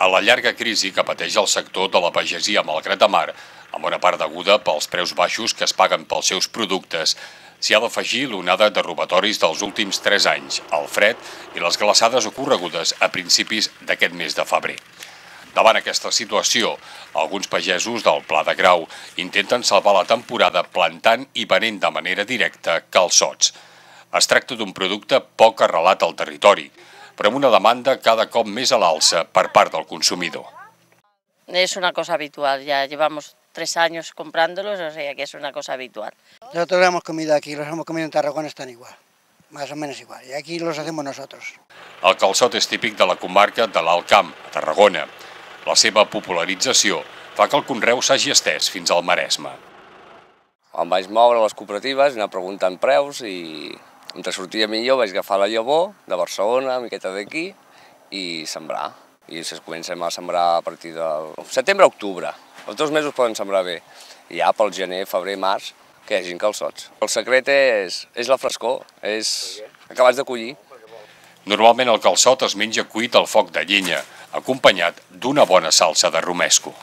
A la llarga crisi que pateix el sector de la pagesia malgrat de mar, en bona part deguda pels preus baixos que es paguen pels seus productes, s'hi ha d'afegir l'onada de robatoris dels últims 3 anys, el fred i les glaçades ocorregudes a principis d'aquest mes de febrer. Davant aquesta situació, alguns pagesos del Pla de Grau intenten salvar la temporada plantant i venent de manera directa calçots. Es tracta d'un producte poc arrelat al territori, però amb una demanda cada cop més a l'alça per part del consumidor. Es una cosa habitual, ya llevamos 3 años comprándolos, o sea que es una cosa habitual. Nosotros hemos comido aquí, los hemos comido en Tarragona, están igual, más o menos igual, y aquí los hacemos nosotros. El calçot és típic de la comarca de l'Alt Camp, a Tarragona. La seva popularització fa que el conreu s'hagi estès fins al Maresme. Em vaig moure a les cooperatives, anar preguntant preus i on sortia millor vaig agafar la llavor de Barcelona, una miqueta d'aquí, i sembrar. I comencem a sembrar a partir del setembre-octubre. Els 2 mesos poden sembrar bé. I ja pel gener, febrer, març, que hi hagin calçots. El secret és la frescor, és acabats de collir. Normalment el calçot es menja cuit al foc de llenya, acompanyat d'una bona salsa de romesco.